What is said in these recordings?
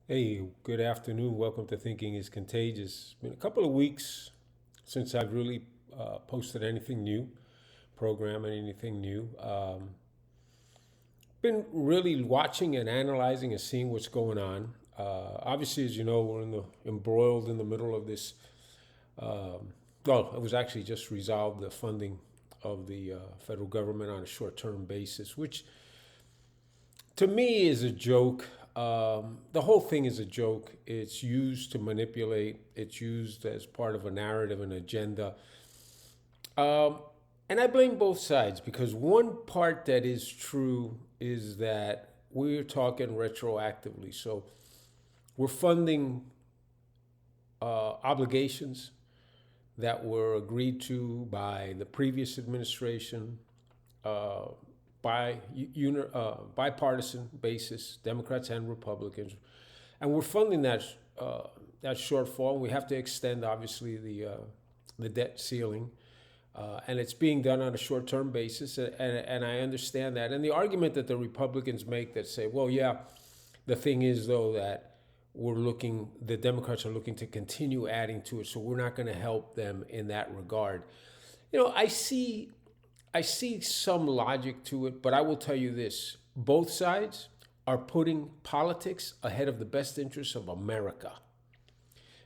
Hey, good afternoon. Welcome to Thinking is Contagious. It's been a couple of weeks since I've really posted anything new, programming anything new. Been really watching and analyzing and seeing what's going on. Obviously, as you know, we're embroiled in the middle of this. Well, it was actually just resolved the funding of the federal government on a short-term basis, which to me is a joke. The whole thing is a joke. It's used to manipulate. It's used as part of a narrative, an agenda. Um, and I blame both sides because one part that is true is that we're talking retroactively. So we're funding obligations that were agreed to by the previous administration, uh, bipartisan basis, Democrats and Republicans, and we're funding that shortfall. We have to extend, obviously, the debt ceiling, and it's being done on a short-term basis, and I understand that. And the argument that the Republicans make that say, well, yeah, the thing is though that the Democrats are looking to continue adding to it, so we're not going to help them in that regard. I see some logic to it, but I will tell you this: both sides are putting politics ahead of the best interests of America.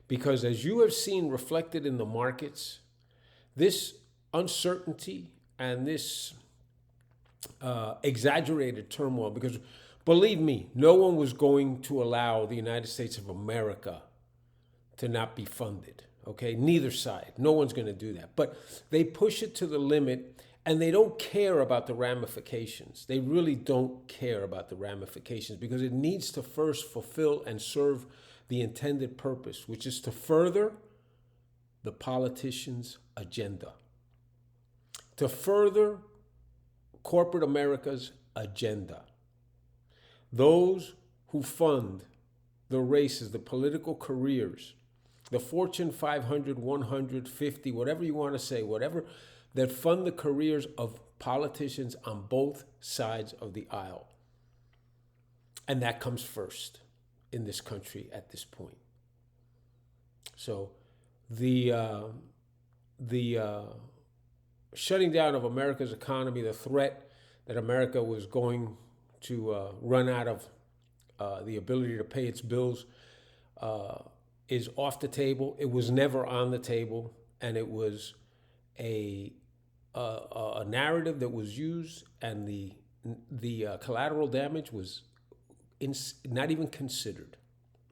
Because as you have seen reflected in the markets, this uncertainty and this exaggerated turmoil, because believe me, no one was going to allow the United States of America to not be funded. Okay, neither side. No one's going to do that. But they push it to the limit and they don't care about the ramifications. They really don't care about the ramifications because it needs to first fulfill and serve the intended purpose, which is to further the politicians' agenda, to further corporate America's agenda. Those who fund the races, the political careers, the Fortune 500, 150, whatever you want to say, whatever, that fund the careers of politicians on both sides of the aisle. And that comes first in this country at this point. So the shutting down of America's economy, the threat that America was going to run out of the ability to pay its bills uh, is off the table. It was never on the table, and it was a a narrative that was used, and the collateral damage was not even considered,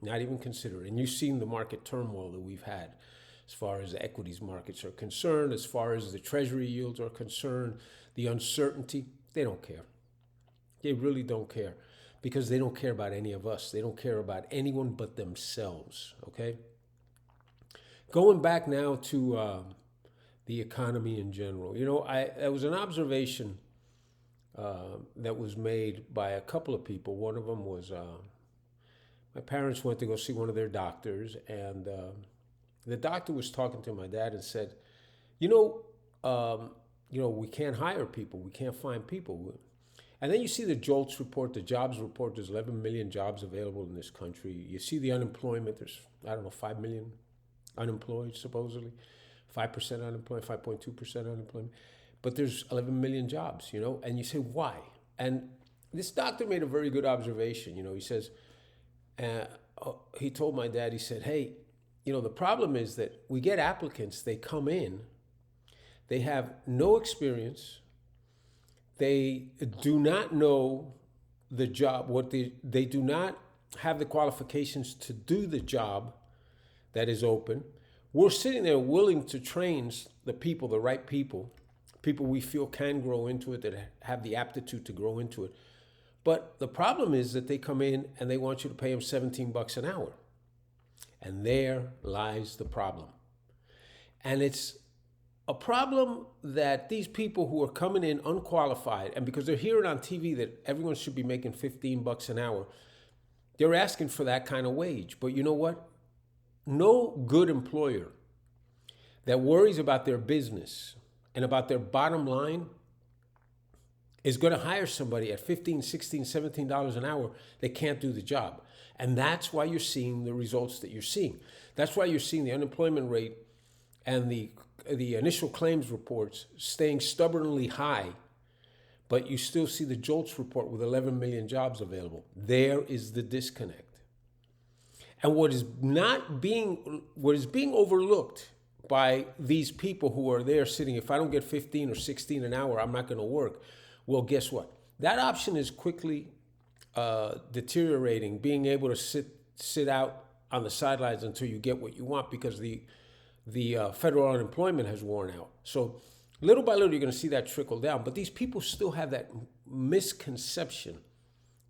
not even considered. And you've seen the market turmoil that we've had, as far as the equities markets are concerned, as far as the treasury yields are concerned, the uncertainty. They don't care. They really don't care because they don't care about any of us. They don't care about anyone but themselves. Okay. Going back now to the economy in general. There was an observation that was made by a couple of people. One of them was my parents went to go see one of their doctors, and the doctor was talking to my dad and said, "You know, we can't hire people. We can't find people." And then you see the JOLTS report, the jobs report. There's 11 million jobs available in this country. You see the unemployment. There's, I don't know, 5 million unemployed, supposedly. 5% unemployment, 5.2% unemployment. But there's 11 million jobs, and you say, why? And this doctor made a very good observation. He says, he told my dad, he said, hey, the problem is that we get applicants, they come in, they have no experience, they do not know the job, they do not have the qualifications to do the job that is open. We're sitting there willing to train the people, the right people we feel can grow into it, that have the aptitude to grow into it. But the problem is that they come in and they want you to pay them $17 an hour. And there lies the problem. And it's a problem that these people who are coming in unqualified, and because they're hearing on TV that everyone should be making $15 an hour, they're asking for that kind of wage. But you know what? No good employer that worries about their business and about their bottom line is going to hire somebody at $15, $16, $17 an hour that can't do the job. And that's why you're seeing the results that you're seeing. That's why you're seeing the unemployment rate and the initial claims reports staying stubbornly high, but you still see the JOLTS report with 11 million jobs available. There is the disconnect. And what is being overlooked by these people who are there sitting, if I don't get 15 or 16 an hour, I'm not going to work. Well, guess what? That option is quickly deteriorating, being able to sit out on the sidelines until you get what you want, because the federal unemployment has worn out. So little by little, you're going to see that trickle down. But these people still have that misconception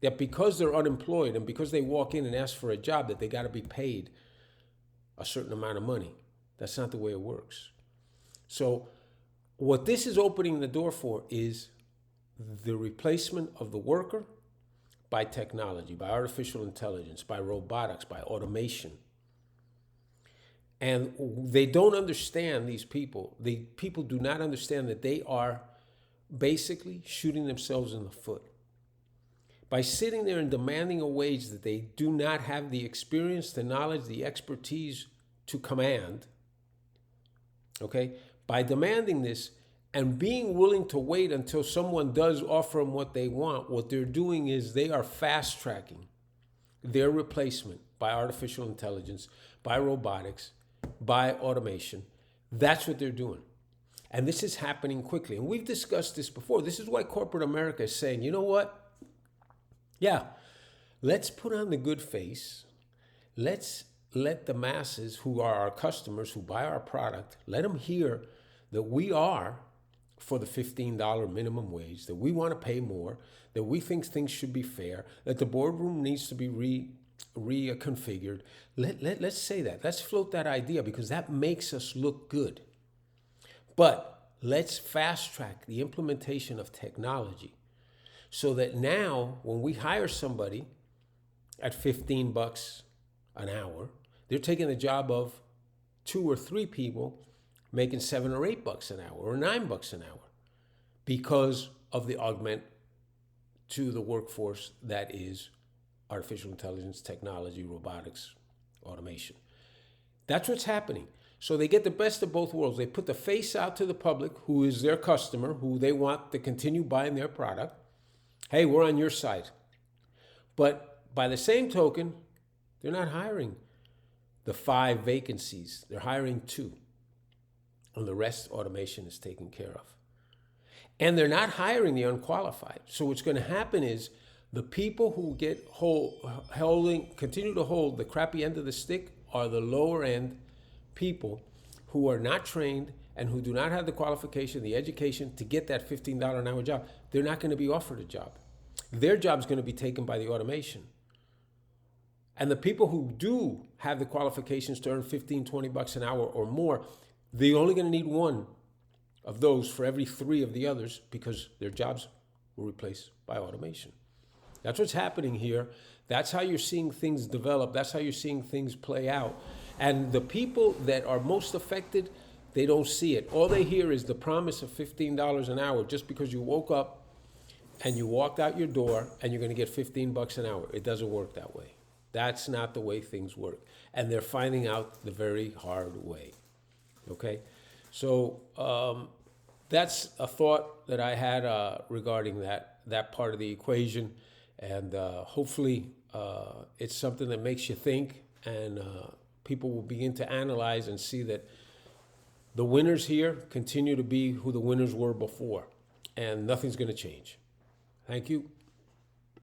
that because they're unemployed and because they walk in and ask for a job, that they got to be paid a certain amount of money. That's not the way it works. So what this is opening the door for is the replacement of the worker by technology, by artificial intelligence, by robotics, by automation. And they don't understand, these people. The people do not understand that they are basically shooting themselves in the foot. By sitting there and demanding a wage that they do not have the experience, the knowledge, the expertise to command, okay? By demanding this and being willing to wait until someone does offer them what they want, what they're doing is they are fast-tracking their replacement by artificial intelligence, by robotics, by automation. That's what they're doing. And this is happening quickly. And we've discussed this before. This is why corporate America is saying, you know what? Yeah, let's put on the good face. Let's let the masses who are our customers, who buy our product, let them hear that we are for the $15 minimum wage, that we want to pay more, that we think things should be fair, that the boardroom needs to be reconfigured. Let's say that. Let's float that idea, because that makes us look good. But let's fast track the implementation of technology so that now when we hire somebody at $15 an hour, they're taking the job of 2 or 3 people making $7 or $8 an hour or $9 an hour because of the augment to the workforce that is artificial intelligence, technology, robotics, automation. That's what's happening. So they get the best of both worlds. They put the face out to the public, who is their customer, who they want to continue buying their product. Hey, we're on your side. But by the same token, they're not hiring the 5 vacancies. They're hiring 2. And the rest automation is taken care of. And they're not hiring the unqualified. So what's going to happen is the people who get continue to hold the crappy end of the stick are the lower end people who are not trained and who do not have the qualification, the education to get that $15 an hour job. They're not going to be offered a job. Their job's going to be taken by the automation. And the people who do have the qualifications to earn $15, $20 an hour or more, they're only going to need 1 of those for every 3 of the others, because their jobs were replaced by automation. That's what's happening here. That's how you're seeing things develop. That's how you're seeing things play out. And the people that are most affected, they don't see it. All they hear is the promise of $15 an hour just because you woke up and you walked out your door and you're going to get $15 an hour. It doesn't work that way. That's not the way things work. And they're finding out the very hard way. Okay? So that's a thought that I had regarding that part of the equation. And hopefully it's something that makes you think, and people will begin to analyze and see that the winners here continue to be who the winners were before, and nothing's going to change. Thank you.